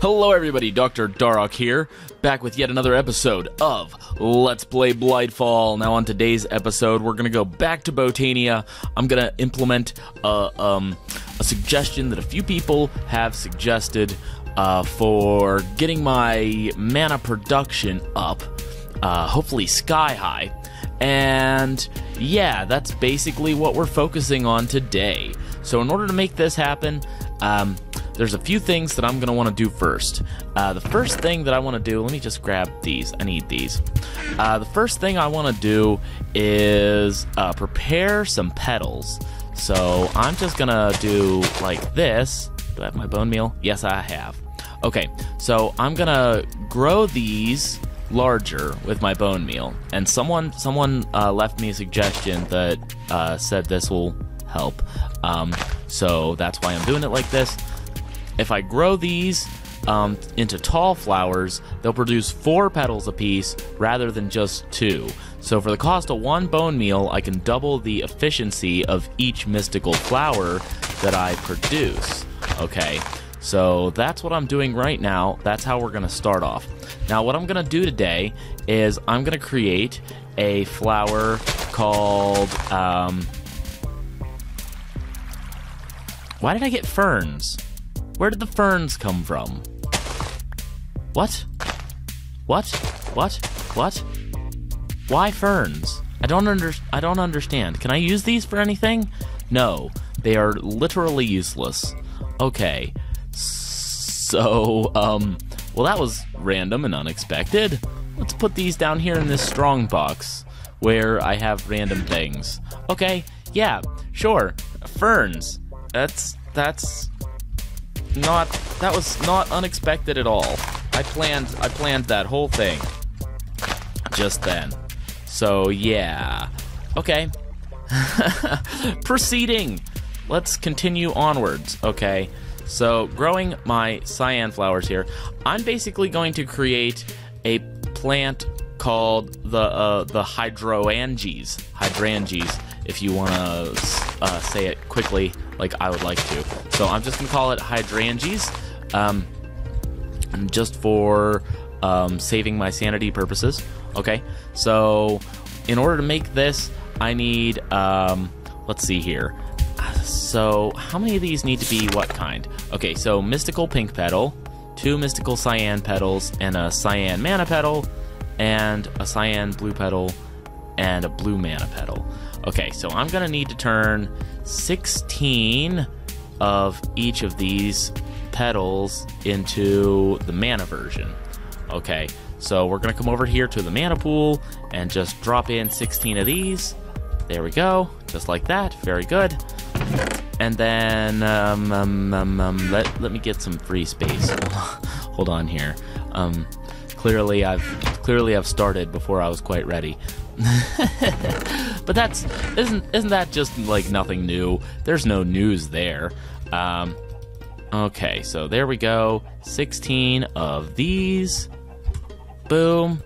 Hello everybody, Dr. Darok here, back with yet another episode of Let's Play Blightfall. Now on today's episode, we're going to go back to Botania. I'm going to implement a suggestion that a few people have suggested for getting my mana production up, hopefully sky high. And yeah, that's basically what we're focusing on today. So in order to make this happen, there's a few things that I'm going to want to do first. The first thing that I want to do, let me just grab these. I need these. The first thing I want to do is prepare some petals. So I'm just going to do like this. Do I have my bone meal? Yes, I have. Okay, so I'm going to grow these larger with my bone meal. And someone left me a suggestion that said this will help. So that's why I'm doing it like this. If I grow these into tall flowers, they'll produce 4 petals apiece rather than just 2. So for the cost of 1 bone meal, I can double the efficiency of each mystical flower that I produce. Okay, so that's what I'm doing right now. That's how we're going to start off. Now what I'm going to do today is I'm going to create a flower called... why did I get ferns? Where did the ferns come from? What? What? What? What? Why ferns? I don't understand. Can I use these for anything? No, they are literally useless. Okay. So, well that was random and unexpected. Let's put these down here in this strong box where I have random things. Okay, yeah, sure. Ferns. That was not unexpected at all. I planned that whole thing just then. So yeah. Okay. Proceeding. Let's continue onwards. Okay. So growing my cyan flowers here, I'm basically going to create a plant called the Hydroangeas. Hydroangeas, if you want to say it quickly like I would like to. So I'm just going to call it Hydroangeas, just for saving my sanity purposes. Okay, so in order to make this, I need, let's see here. So how many of these need to be what kind? Okay, so mystical pink petal, 2 mystical cyan petals, and a cyan mana petal, and a cyan blue petal, and a blue mana petal. Okay, so I'm going to need to turn 16 of each of these petals into the mana version. Okay, so we're going to come over here to the mana pool and just drop in 16 of these. There we go, just like that. Very good. And then let me get some free space. Hold on here. Clearly I've started before I was quite ready. But isn't that just like nothing new? There's no news there. Okay, so there we go. 16 of these. Boom.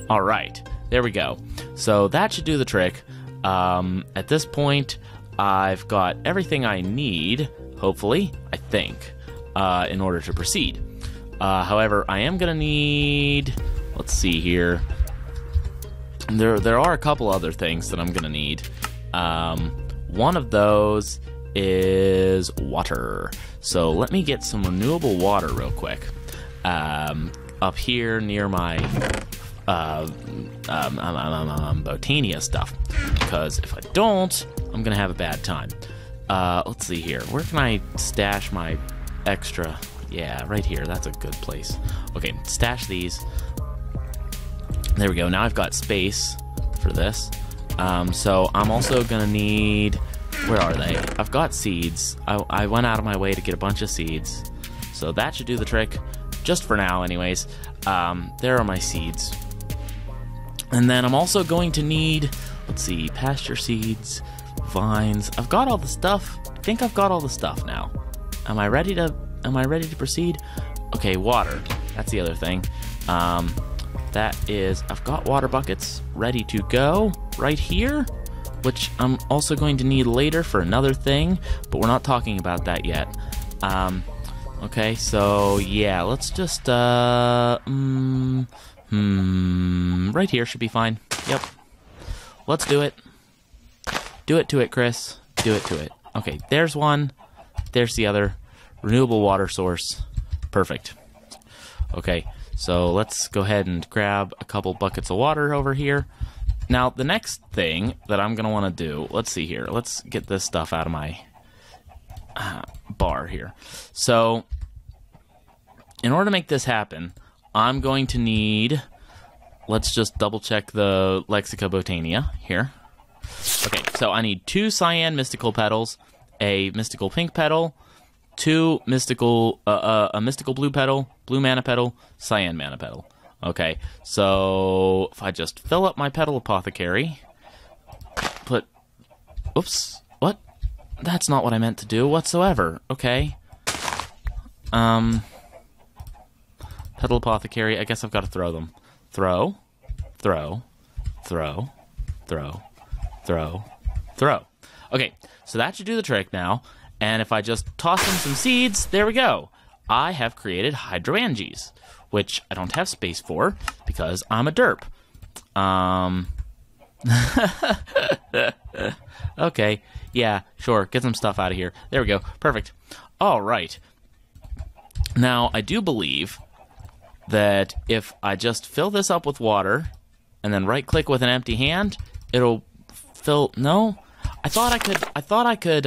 All right, there we go. So that should do the trick. At this point, I've got everything I need, hopefully, I think, in order to proceed. However, I am gonna need, let's see here. There are a couple other things that I'm gonna need. One of those is water. So let me get some renewable water real quick. Up here near my Botania stuff. Because if I don't, I'm gonna have a bad time. Let's see here. Where can I stash my extra? Yeah, right here. That's a good place. Okay, stash these. There we go. Now I've got space for this. So I'm also gonna need... where are they? I've got seeds. I went out of my way to get a bunch of seeds. So that should do the trick. Just for now, anyways. There are my seeds. And then I'm also going to need... let's see. Pasture seeds. Vines. I've got all the stuff. I think I've got all the stuff now. Am I ready to proceed? Okay, water. That's the other thing. That is, I've got water buckets ready to go right here, which I'm also going to need later for another thing, but we're not talking about that yet. Okay, so yeah, let's just right here should be fine. Yep. Let's do it. Do it to it, Chris. Do it to it. Okay, there's one. There's the other. Renewable water source. Perfect. Okay, so let's go ahead and grab a couple buckets of water over here. Now, the next thing that I'm going to want to do, let's see here. Let's get this stuff out of my bar here. So, in order to make this happen, I'm going to need, let's just double check the Lexica Botania here. Okay, so I need 2 cyan mystical petals, a mystical pink petal, 2 mystical, a mystical blue petal, blue mana petal, cyan mana petal. Okay, so if I just fill up my petal apothecary, oops, what? That's not what I meant to do whatsoever. Okay. Petal apothecary, I guess I've got to throw them. Throw, throw, throw, throw, throw, throw. Okay, so that should do the trick now. And if I just toss in some seeds, there we go. I have created Hydroangeas, which I don't have space for because I'm a derp. Okay, yeah, sure, get some stuff out of here. There we go, perfect. All right. Now, I do believe that if I just fill this up with water and then right-click with an empty hand, it'll fill... No? I thought I could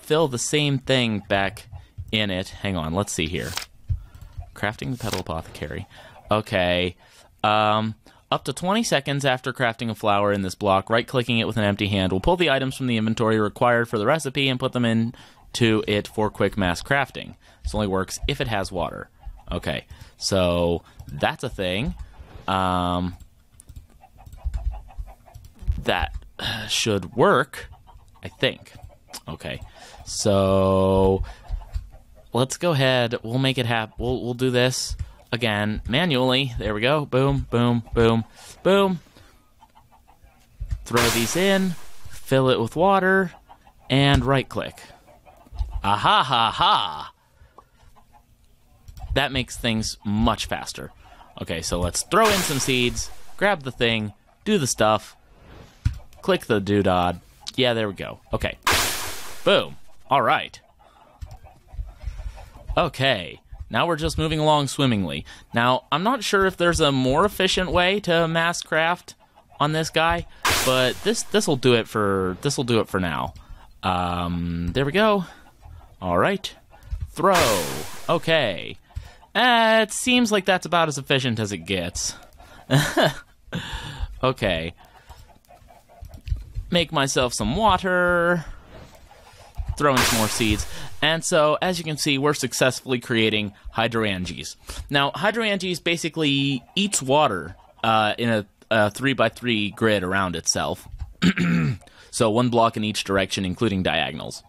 fill the same thing back in it. Hang on, let's see here. Crafting the petal apothecary. Okay. Up to 20 seconds after crafting a flower in this block, right-clicking it with an empty hand will pull the items from the inventory required for the recipe and put them into it for quick mass crafting. This only works if it has water. Okay, so that's a thing. That should work, I think. Okay, so let's go ahead. We'll make it happen. We'll do this again manually. There we go. Boom, boom, boom, boom. Throw these in, fill it with water, and right-click. Aha, ha, ha. That makes things much faster. Okay, so let's throw in some seeds, grab the thing, do the stuff, click the doodad. Yeah, there we go. Okay. Boom. All right. Okay. Now we're just moving along swimmingly. Now, I'm not sure if there's a more efficient way to mass craft on this guy, but this'll do it for now. There we go. All right. Throw. Okay. It seems like that's about as efficient as it gets. Okay. Make myself some water. Throw in some more seeds. And so, as you can see, we're successfully creating Hydroangeas. Now, Hydroangeas basically eats water in a 3x3 grid around itself. So 1 block in each direction, including diagonals.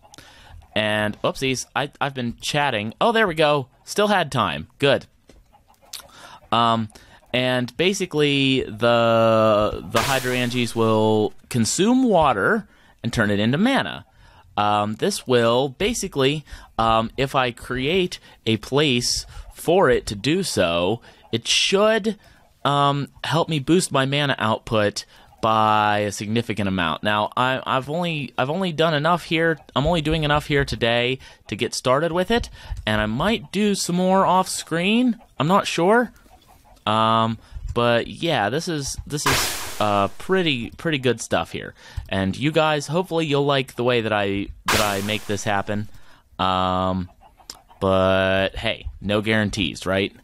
And, oopsies, I've been chatting. Oh, there we go. Still had time. Good. And basically, the Hydroangeas will consume water and turn it into mana. This will, basically, if I create a place for it to do so, it should help me boost my mana output by a significant amount. Now, I've only done enough here. I'm only doing enough here today to get started with it, and I might do some more off screen. I'm not sure. But yeah, this is pretty good stuff here. And you guys, hopefully you'll like the way that I make this happen. But hey, no guarantees, right?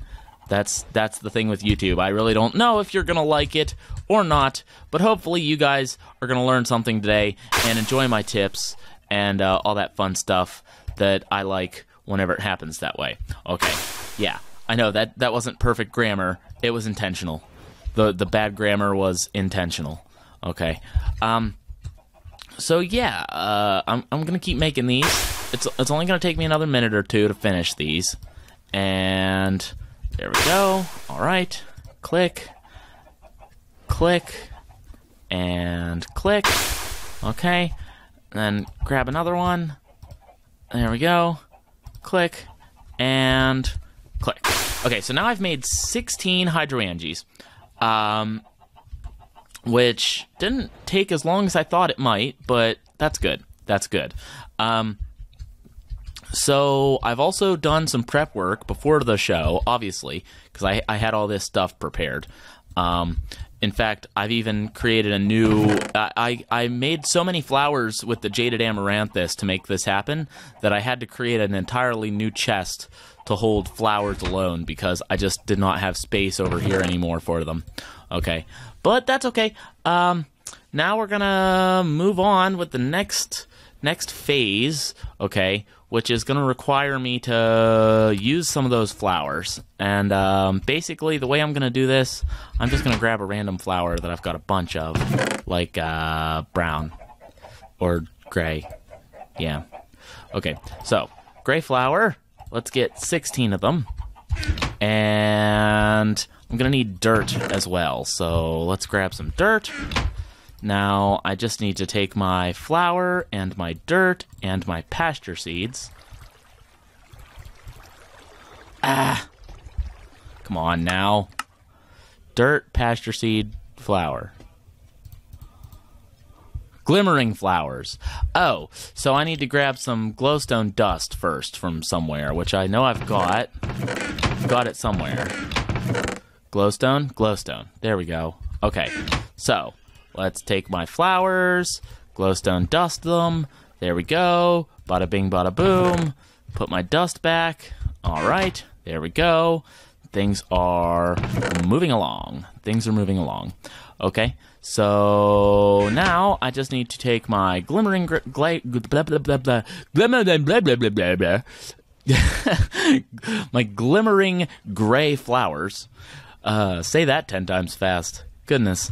That's the thing with YouTube. I really don't know if you're gonna like it or not, but hopefully you guys are gonna learn something today and enjoy my tips and all that fun stuff that I like whenever it happens that way. Okay, yeah, I know that wasn't perfect grammar. It was intentional. The bad grammar was intentional. Okay. So yeah, I'm gonna keep making these. It's only gonna take me another minute or two to finish these, and there we go. All right, click, click, and click. Okay, and then grab another one. There we go. Click, and click. Okay, so now I've made 16 Hydroangeas, which didn't take as long as I thought it might, but that's good. That's good. So I've also done some prep work before the show, obviously, because I had all this stuff prepared. In fact, I've even created a new... I made so many flowers with the Jaded Amaranthus to make this happen that I had to create an entirely new chest to hold flowers alone because I just did not have space over here anymore for them. Okay, but that's okay. Now we're gonna move on with the next phase, okay, which is gonna require me to use some of those flowers. And basically, the way I'm gonna do this, I'm just gonna grab a random flower that I've got a bunch of, like brown or gray. Yeah. Okay, so gray flower. Let's get 16 of them, and I'm gonna need dirt as well. So let's grab some dirt. Now, I just need to take my flour and my dirt and my pasture seeds. Ah! Come on now. Dirt, pasture seed, flour. Glimmering flowers. Oh, so I need to grab some glowstone dust first from somewhere, which I know I've got. I've got it somewhere. Glowstone? Glowstone. There we go. Okay, so... let's take my flowers, glowstone dust them. There we go. Bada bing, bada boom. Put my dust back. All right. There we go. Things are moving along. Things are moving along. Okay. So now I just need to take my glimmering my glimmering gray flowers. Say that 10 times fast. Goodness.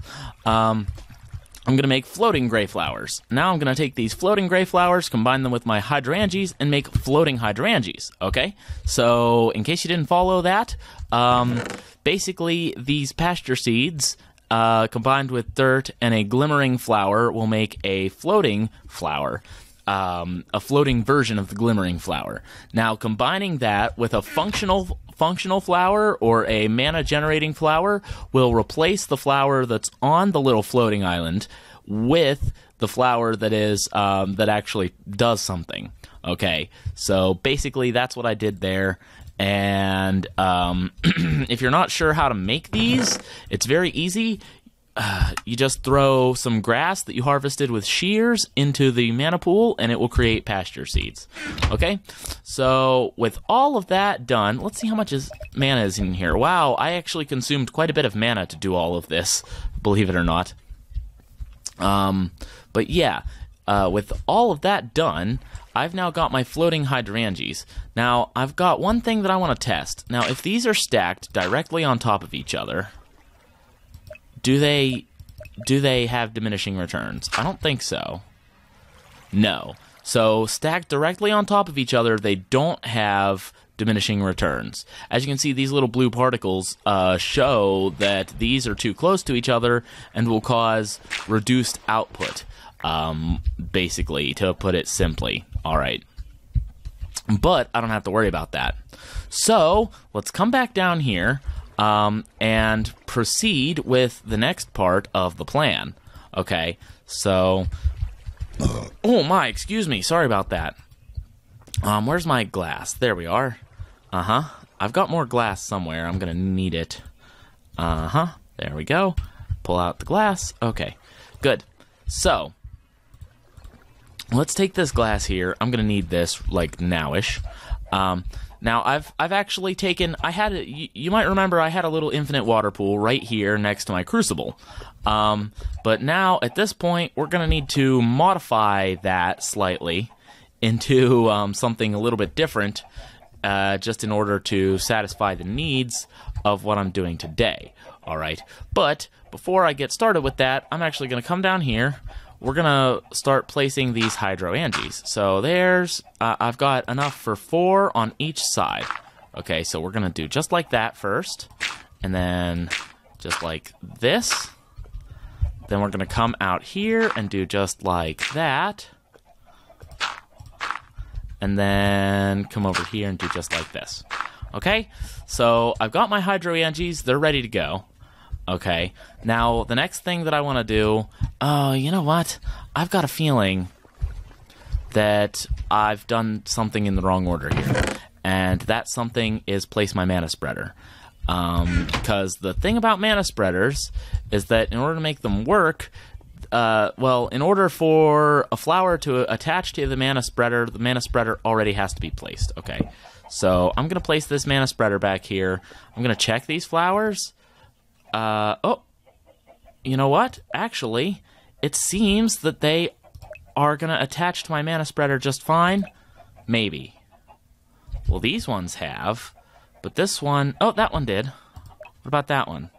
I'm going to make floating gray flowers. Now I'm going to take these floating gray flowers, combine them with my Hydroangeas, and make floating Hydroangeas, okay? So, in case you didn't follow that, basically these pasture seeds, combined with dirt and a glimmering flower, will make a floating flower. A floating version of the glimmering flower. Now, combining that with a functional flower or a mana generating flower will replace the flower that's on the little floating island with the flower that is that actually does something. Okay, so basically that's what I did there. And if you're not sure how to make these, it's very easy. You just throw some grass that you harvested with shears into the mana pool, and it will create pasture seeds. Okay? So, with all of that done, let's see how much mana is in here. Wow, I actually consumed quite a bit of mana to do all of this, believe it or not. But yeah, with all of that done, I've now got my floating Hydroangeas. Now, I've got one thing that I want to test. Now, if these are stacked directly on top of each other... Do they have diminishing returns? I don't think so. No. So stacked directly on top of each other, they don't have diminishing returns. As you can see, these little blue particles show that these are too close to each other and will cause reduced output, basically, to put it simply. All right. But I don't have to worry about that. So let's come back down here. And proceed with the next part of the plan. Okay, so... oh my, excuse me, sorry about that. Where's my glass? There we are. I've got more glass somewhere, I'm gonna need it. There we go. Pull out the glass. Okay, good. So, let's take this glass here. I'm gonna need this, like, nowish. Now, I've actually taken... you might remember I had a little infinite water pool right here next to my crucible. But now, at this point, we're going to need to modify that slightly into something a little bit different, just in order to satisfy the needs of what I'm doing today. All right. But before I get started with that, I'm actually going to come down here. We're going to start placing these Hydroangeas. So there's, I've got enough for 4 on each side. Okay, so we're going to do just like that first. And then just like this. Then we're going to come out here and do just like that. and then come over here and do just like this. Okay, so I've got my Hydroangeas. They're ready to go. Okay, now the next thing that I want to do, you know what? I've got a feeling that I've done something in the wrong order here. And that something is place my mana spreader. Because the thing about mana spreaders is that in order to make them work, in order for a flower to attach to the mana spreader already has to be placed. Okay, so I'm going to place this mana spreader back here. I'm going to check these flowers. Oh, you know what? Actually, it seems that they are going to attach to my mana spreader just fine. Maybe. Well, these ones have, but this one... Oh, that one did. What about that one?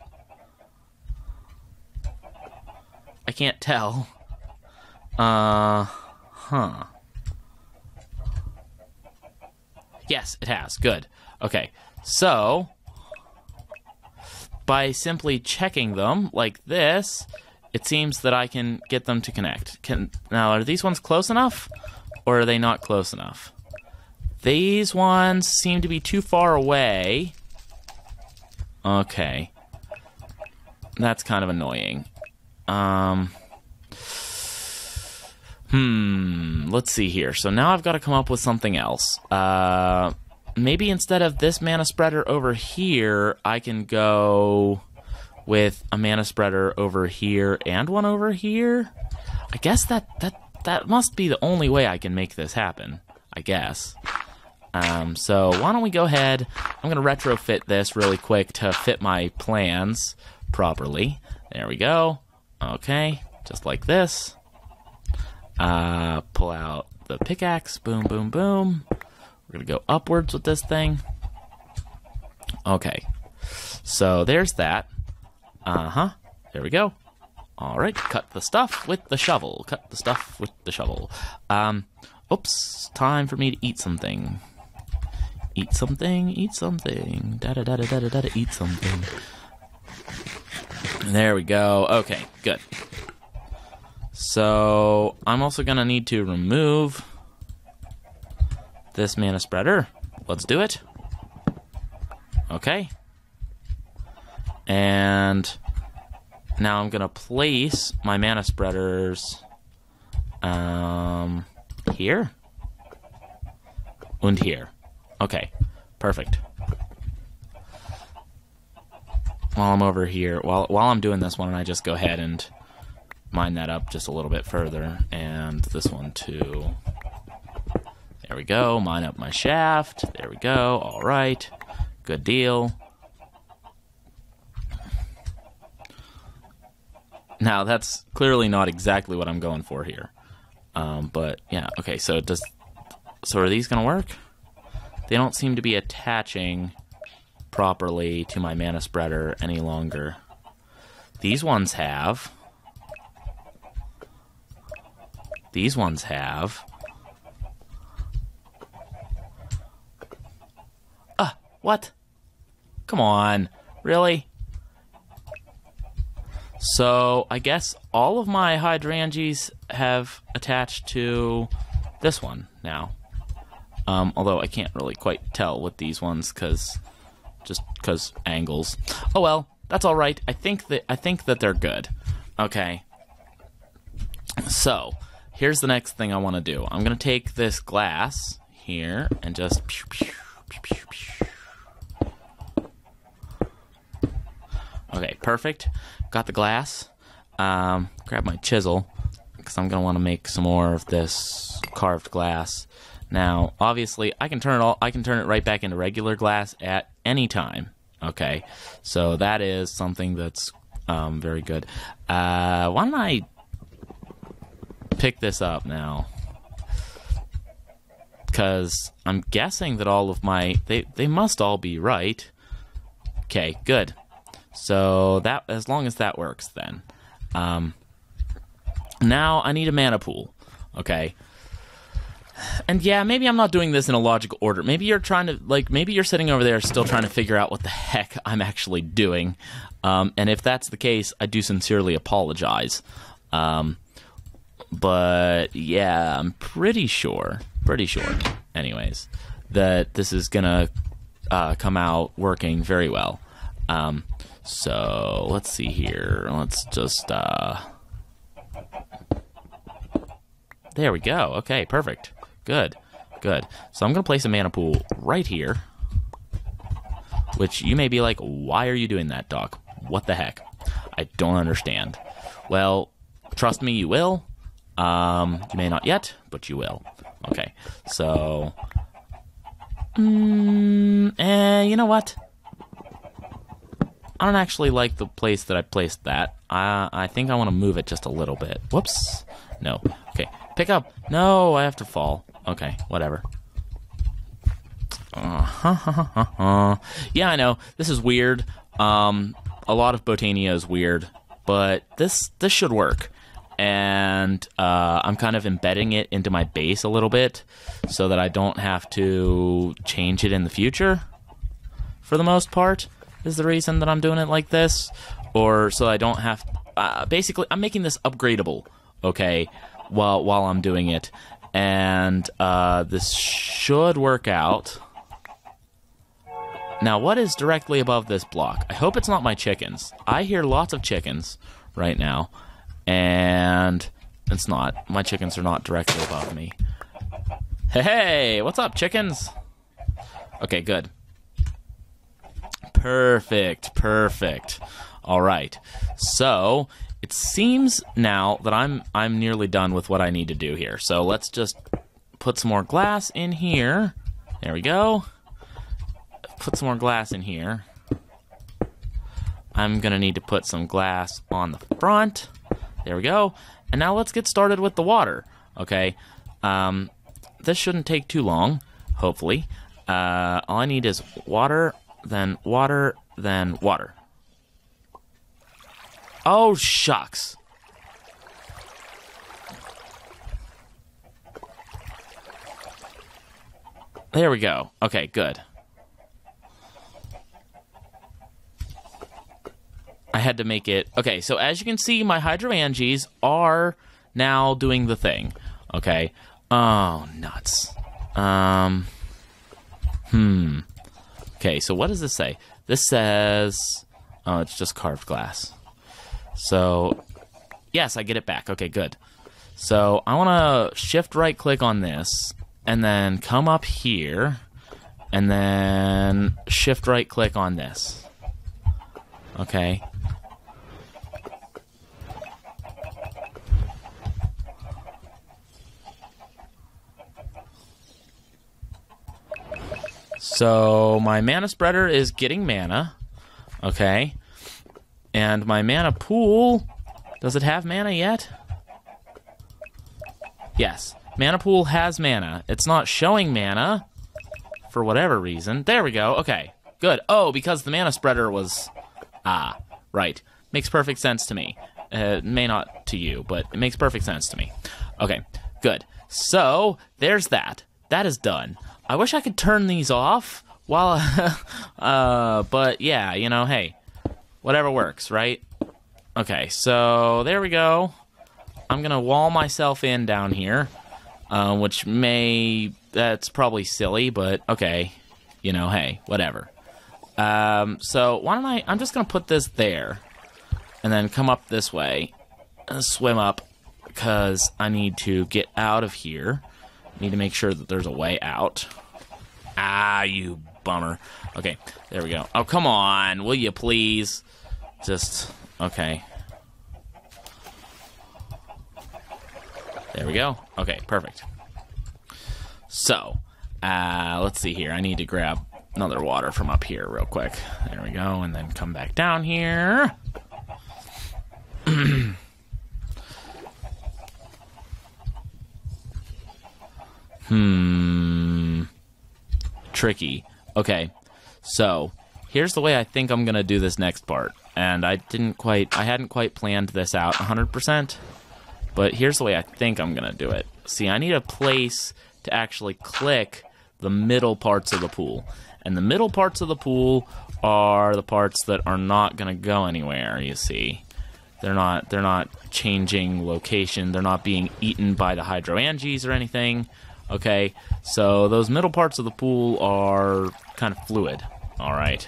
I can't tell. Yes, it has. Good. Okay, so by simply checking them like this, it seems that I can get them to connect. Now, are these ones close enough, or are they not close enough? These ones seem to be too far away. Okay. That's kind of annoying. Let's see here. So now I've got to come up with something else. Maybe instead of this mana spreader over here, I can go with a mana spreader over here and one over here. I guess that must be the only way I can make this happen, I guess. So why don't we go ahead, I'm going to retrofit this really quick to fit my plans properly. There we go. Okay, just like this. Pull out the pickaxe. Boom, boom, boom. We're going to go upwards with this thing. Okay, so there's that. There we go. All right, cut the stuff with the shovel. Cut the stuff with the shovel. Oops, time for me to eat something. Eat something, eat something. Da-da-da-da-da-da-da, eat something. There we go. Okay, good. So, I'm also going to need to remove this mana spreader. Let's do it. Okay. And now I'm going to place my mana spreaders here and here. Okay, perfect. While I'm over here, while I'm doing this one, I just go ahead and mine that up just a little bit further, and this one too. There we go, mine up my shaft. There we go, all right, good deal. Now, that's clearly not exactly what I'm going for here. But, yeah, okay, so are these going to work? They don't seem to be attaching properly to my mana spreader any longer. These ones have. These ones have. What? Come on. Really? So, I guess all of my Hydroangeas have attached to this one now. Although I can't really quite tell with these ones because angles. Oh well, that's all right. I think that they're good. Okay. So, here's the next thing I want to do. I'm going to take this glass here and just pew, pew, pew, pew, pew. Okay, perfect. Got the glass. Grab my chisel because I'm going to want to make some more of this carved glass. Now, obviously, I can turn it right back into regular glass at any time. Okay, so that is something that's very good. Why don't I pick this up now? Because I'm guessing that all of my they must all be right. Okay, good. So that, as long as that works, then. Now I need a mana pool. Okay. And yeah, maybe I'm not doing this in a logical order. Maybe you're trying to, maybe you're sitting over there still trying to figure out what the heck I'm actually doing. And if that's the case, I do sincerely apologize. But yeah, I'm pretty sure. anyways, that this is gonna come out working very well. So let's see here. Let's just there we go. Okay, perfect. Good. So I'm gonna place a mana pool right here, which you may be like, why are you doing that, Doc? What the heck? I don't understand. Well, trust me, you will. You may not yet, but you will. Okay, so you know what? I don't actually like the place that I placed that. I think I want to move it just a little bit. Whoops. No. Okay. Pick up. No, I have to fall. Okay, whatever. Yeah, I know. This is weird. A lot of Botania is weird, but this should work. And I'm kind of embedding it into my base a little bit so that I don't have to change it in the future, for the most part, is the reason that I'm doing it like this. Or so I don't have... basically, I'm making this upgradable, okay, while I'm doing it. And this should work out. Now, what is directly above this block? I hope it's not my chickens. I hear lots of chickens right now. And it's not. My chickens are not directly above me. Hey, what's up, chickens? Okay, good. Perfect. All right. So it seems now that I'm nearly done with what I need to do here. So let's just put some more glass in here. There we go. Put some more glass in here. I'm gonna need to put some glass on the front. There we go. And now let's get started with the water. Okay. This shouldn't take too long, hopefully. All I need is water, then water, then water. Oh, shucks. There we go. Okay, good. I had to make it... Okay, so as you can see, my Hydroangeas are now doing the thing. Okay. Oh, nuts. Okay, so what does this say? This says... Oh, it's just carved glass. So, yes, I get it back. Okay, good. So, I want to shift right-click on this, and then come up here, and then shift right-click on this. Okay. So my mana spreader is getting mana, okay, and my mana pool, does it have mana yet? Yes, mana pool has mana. It's not showing mana for whatever reason. There we go. Okay, good. Oh, because the mana spreader was, right. Makes perfect sense to me. It may not to you, but it makes perfect sense to me. Okay, good. So there's that. That is done. I wish I could turn these off while, but yeah, you know, hey, whatever works, right? Okay, so there we go. I'm gonna wall myself in down here, which that's probably silly, but okay, you know, hey, whatever. So why don't I'm just gonna put this there, and then come up this way, and swim up, because I need to get out of here. Need to make sure that there's a way out. Ah, you bummer. Okay, there we go. Oh, come on, will you please? Just, okay. There we go. Okay, perfect. So, let's see here. I need to grab another water from up here real quick. There we go, and then come back down here. Tricky. Okay, so here's the way I think I'm gonna do this next part, and I hadn't quite planned this out 100%, but here's the way I think I'm gonna do it. See, I need a place to actually click the middle parts of the pool, and the middle parts of the pool are the parts that are not gonna go anywhere. You see, they're not changing location. They're not being eaten by the Hydroangeas or anything. Okay, so those middle parts of the pool are kind of fluid. All right.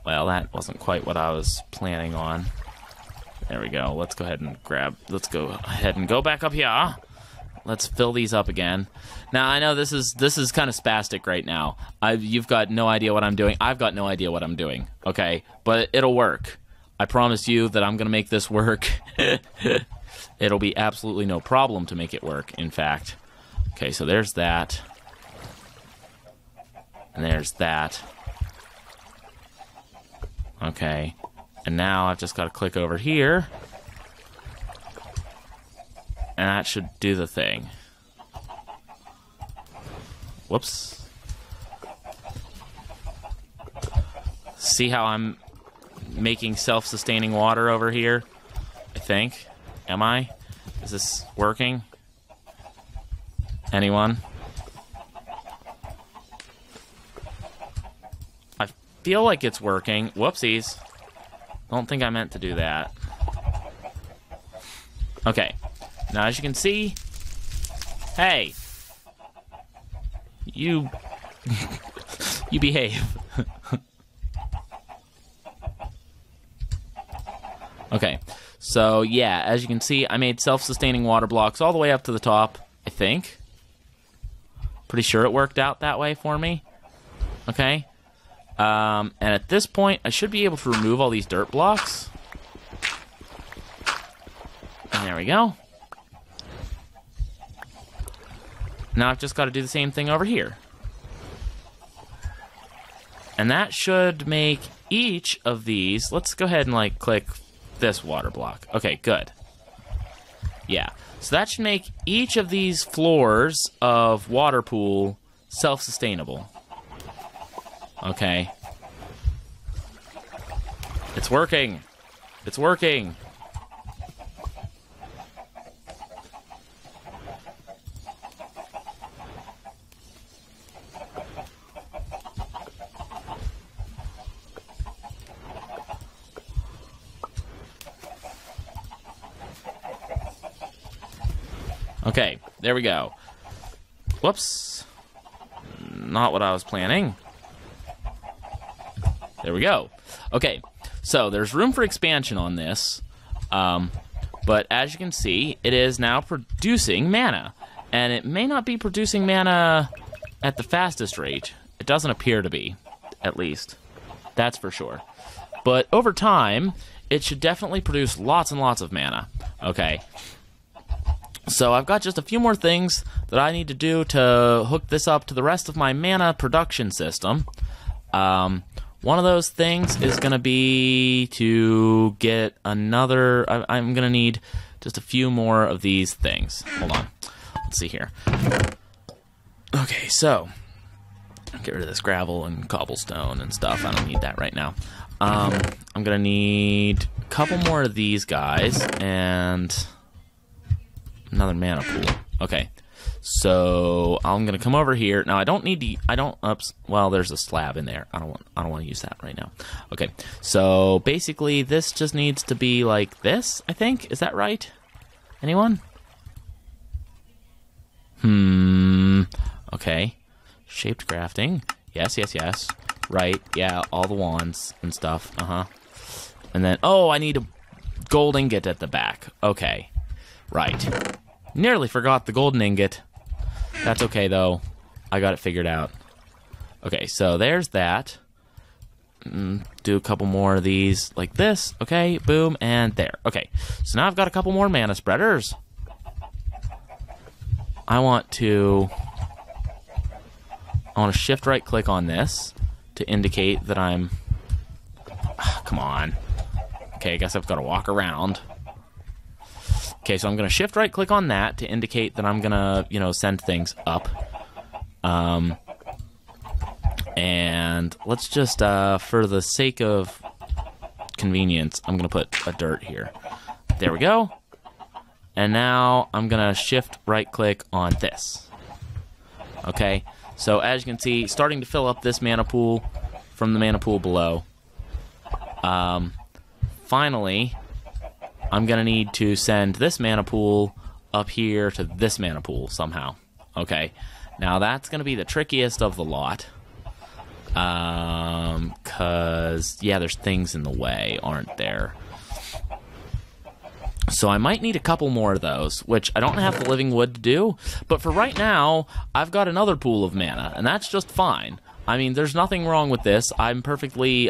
Well, that wasn't quite what I was planning on. There we go. Let's go ahead and go back up here. Let's fill these up again. Now, I know this is kind of spastic right now. You've got no idea what I'm doing. I've got no idea what I'm doing, okay? But it'll work. I promise you that I'm going to make this work. It'll be absolutely no problem to make it work, in fact. Okay, so there's that. And there's that. Okay. And now I've just got to click over here. And that should do the thing. Whoops. See how I'm making self-sustaining water over here? I think. Am I? Is this working? Anyone? I feel like it's working. Whoopsies. Don't think I meant to do that. Okay. Now, as you can see... Hey! You... you behave. Okay. So, yeah, as you can see, I made self-sustaining water blocks all the way up to the top, I think. Pretty sure it worked out that way for me. Okay. And at this point, I should be able to remove all these dirt blocks. And there we go. Now I've just got to do the same thing over here. And that should make each of these... Let's go ahead and, like, click this water block. Okay, good. Yeah. So that should make each of these floors of water pool self-sustainable. Okay. It's working. It's working. Okay, there we go. Whoops. Not what I was planning. There we go. Okay, so there's room for expansion on this. But as you can see, it is now producing mana. And it may not be producing mana at the fastest rate. It doesn't appear to be, at least. That's for sure. But over time, it should definitely produce lots and lots of mana. Okay. So I've got just a few more things that I need to do to hook this up to the rest of my mana production system. One of those things is going to be to get another... I'm going to need just a few more of these things. Hold on. Let's see here. Okay, so... get rid of this gravel and cobblestone and stuff. I don't need that right now. I'm going to need a couple more of these guys and... another mana pool. Okay. So I'm gonna come over here. Now I don't need to well, there's a slab in there. I don't want to use that right now. Okay. So basically this just needs to be like this, I think. Is that right? Anyone? Okay. Shaped crafting. Yes, yes, yes. Right. Yeah, all the wands and stuff. And then I need a gold ingot at the back. Okay. Right. Nearly forgot the golden ingot. That's okay, though. I got it figured out. Okay, so there's that. Do a couple more of these like this. Okay, boom, and there. Okay, so now I've got a couple more mana spreaders. I want to shift right click on this to indicate that I'm... come on. Okay, I guess I've got to walk around. Okay, so I'm going to shift right click on that to indicate that I'm going to, send things up. And let's just, for the sake of convenience, I'm going to put a dirt here. There we go. And now I'm going to shift right click on this. Okay, so as you can see, starting to fill up this mana pool from the mana pool below. finally, I'm going to need to send this mana pool up here to this mana pool somehow. Okay, now that's going to be the trickiest of the lot. Because, yeah, there's things in the way, aren't there? So I might need a couple more of those, which I don't have the living wood to do. But for right now, I've got another pool of mana, and that's just fine. I mean, there's nothing wrong with this. I'm perfectly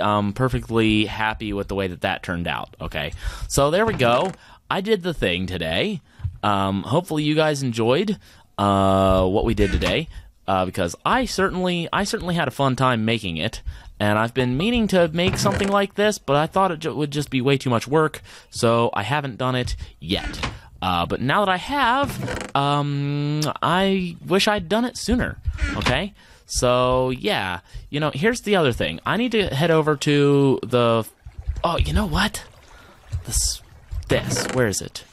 happy with the way that turned out, okay? So there we go. I did the thing today. Hopefully you guys enjoyed what we did today, because I certainly had a fun time making it. And I've been meaning to make something like this, but I thought it would just be way too much work, so I haven't done it yet. But now that I have, I wish I'd done it sooner, okay? So, yeah, you know, here's the other thing. I need to head over to the... Oh, you know what? This, where is it?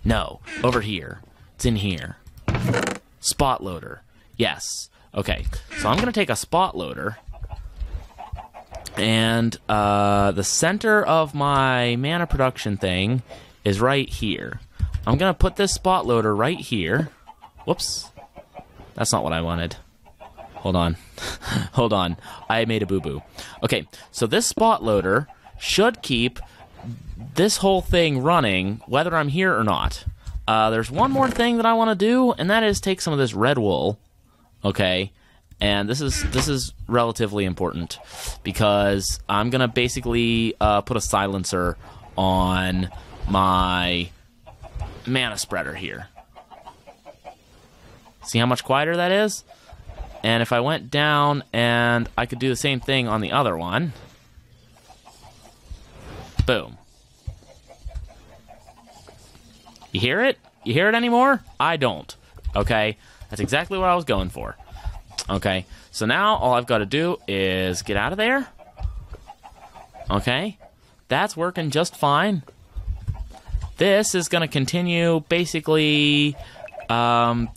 No, over here. It's in here. Spot loader. Yes. Okay, so I'm going to take a spot loader, and the center of my mana production thing is right here. I'm going to put this spot loader right here. Whoops. That's not what I wanted. Hold on. Hold on. I made a boo-boo. Okay, so this spot loader should keep this whole thing running, whether I'm here or not. There's one more thing that I want to do, and that is take some of this red wool. Okay, and this is relatively important because I'm gonna basically put a silencer on my mana spreader here. See how much quieter that is? And if I went down and I could do the same thing on the other one, boom. You hear it? You hear it anymore? I don't. Okay. That's exactly what I was going for. Okay, so now all I've got to do is get out of there. Okay, that's working just fine. This is going to continue basically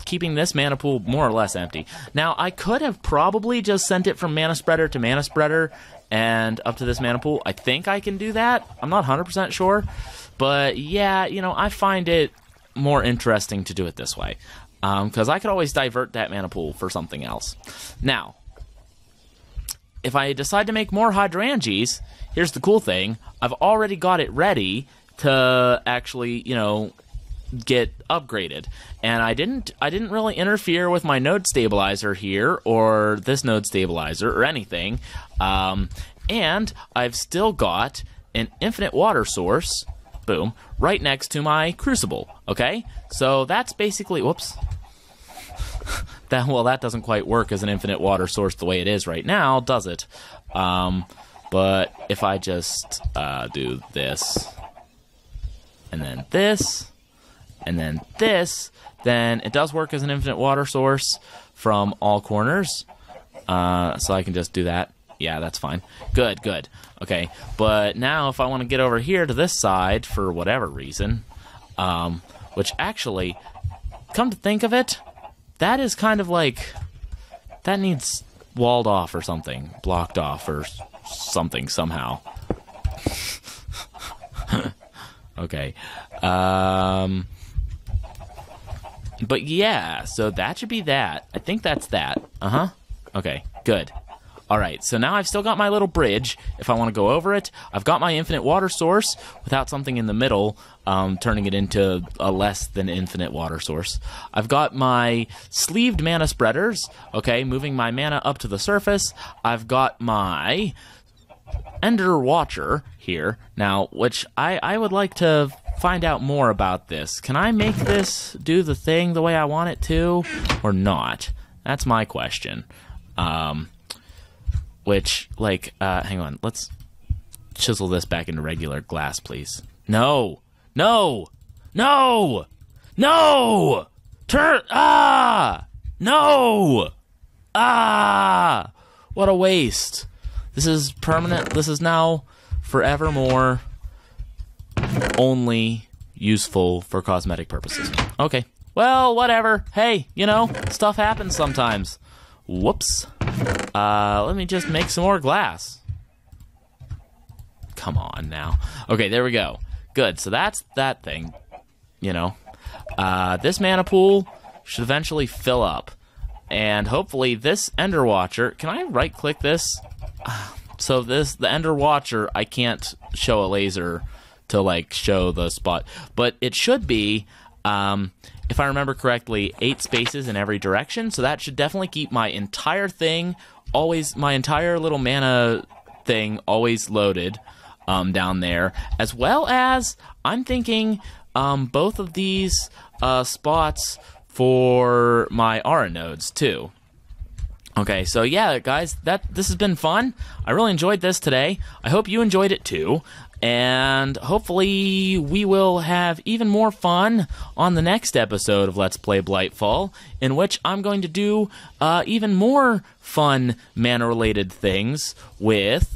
keeping this mana pool more or less empty. Now, I could have probably just sent it from mana spreader to mana spreader and up to this mana pool. I think I can do that. I'm not 100% sure. But, yeah, you know, I find it more interesting to do it this way. Because I could always divert that mana pool for something else. Now, if I decide to make more Hydroangeas, here's the cool thing. I've already got it ready to actually, you know, get upgraded. And I didn't really interfere with my node stabilizer here, or this node stabilizer, or anything. And I've still got an infinite water source, boom, right next to my crucible, okay? So that's basically, whoops. Well, that doesn't quite work as an infinite water source the way it is right now, does it? But if I just do this, and then this, and then this, then it does work as an infinite water source from all corners. So I can just do that. Yeah, that's fine. Good, good. Okay, but now if I want to get over here to this side for whatever reason, which actually, come to think of it, that is kind of like, that needs walled off or something, blocked off or something somehow. Okay. But yeah, so that should be that. I think that's that. Uh-huh. Okay, good. Alright, so now I've still got my little bridge, if I want to go over it. I've got my infinite water source, without something in the middle, turning it into a less than infinite water source. I've got my sleeved mana spreaders, okay, moving my mana up to the surface. I've got my Ender Watcher here, now, which I would like to find out more about this. Can I make this do the thing the way I want it to, or not? That's my question. Which, like, hang on, let's chisel this back into regular glass, please. No! No! No! No! No! What a waste. This is permanent. This is now forevermore only useful for cosmetic purposes. Okay. Well, whatever. Hey, you know, stuff happens sometimes. Whoops. Let me just make some more glass. come on now. Okay, there we go. Good, so that's that thing, you know. This mana pool should eventually fill up. And hopefully this Ender Watcher... Can I right-click this? So the Ender Watcher, I can't show a laser to, like, show the spot. But it should be, if I remember correctly, 8 spaces in every direction. So that should definitely keep my entire thing, my entire little mana thing always loaded down there. As well as, I'm thinking, both of these spots for my aura nodes, too. Okay, so yeah, guys, this has been fun. I really enjoyed this today. I hope you enjoyed it too. And hopefully we will have even more fun on the next episode of Let's Play Blightfall, in which I'm going to do even more fun mana-related things with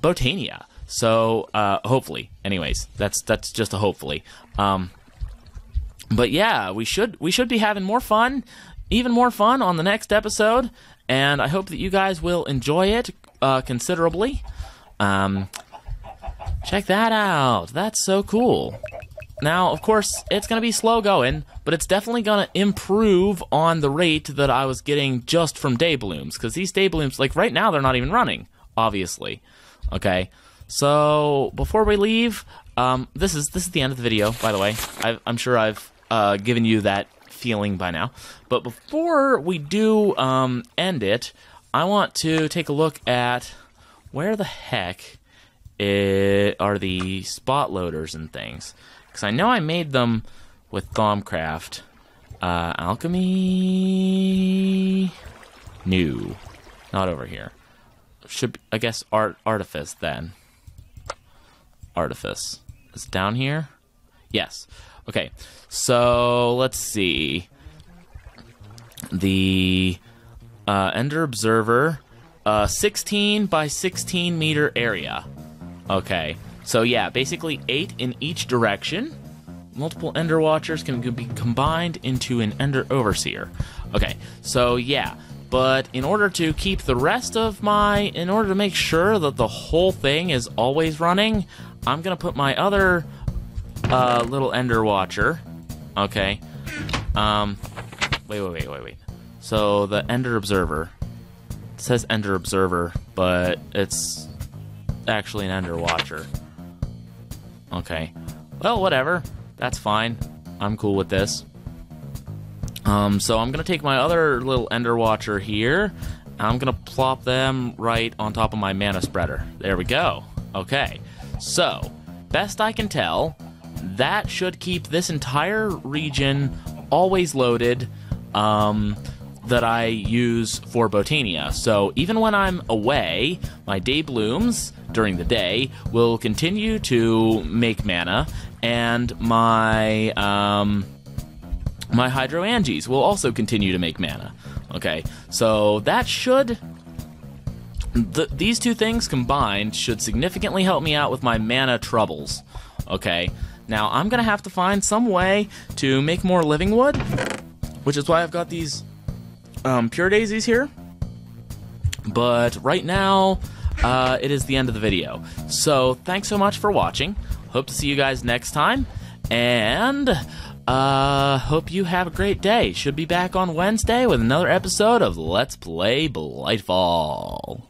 Botania. So, hopefully. Anyways, that's just a hopefully. But yeah, we should be having more fun, even more fun on the next episode. And I hope that you guys will enjoy it considerably. Check that out. That's so cool. Now, of course, it's going to be slow going, but it's definitely going to improve on the rate that I was getting just from day blooms. Because these day blooms, like right now, they're not even running, obviously. Okay, so before we leave, this is the end of the video, by the way. I'm sure I've given you that feeling by now. But before we do end it, I want to take a look at where the heck are the spot loaders and things. Because I know I made them with Thaumcraft. Alchemy... No. Not over here. Should be, I guess, Artifice, then. Artifice. Is it down here? Yes. Okay, so let's see. The Ender Observer, 16 by 16 meter area. Okay, so yeah, basically 8 in each direction. Multiple Ender Watchers can be combined into an Ender Overseer. Okay, so yeah, but in order to keep the rest of in order to make sure that the whole thing is always running, I'm gonna put my other little Ender Watcher. Okay. Wait. So the Ender Observer. It says Ender Observer, but it's actually an Ender Watcher. Okay. Well, whatever. That's fine. I'm cool with this. So I'm gonna take my other little Ender Watcher here. And I'm gonna plop them right on top of my mana spreader. There we go. Okay. So, best I can tell, that should keep this entire region always loaded that I use for Botania. So even when I'm away, my day blooms during the day will continue to make mana, and my my Hydroangeas will also continue to make mana. Okay, so that should... these two things combined should significantly help me out with my mana troubles. Okay, now I'm gonna have to find some way to make more living wood, which is why I've got these pure daisies here. But right now, it is the end of the video. So thanks so much for watching. Hope to see you guys next time, and hope you have a great day. Should be back on Wednesday with another episode of Let's Play Blightfall.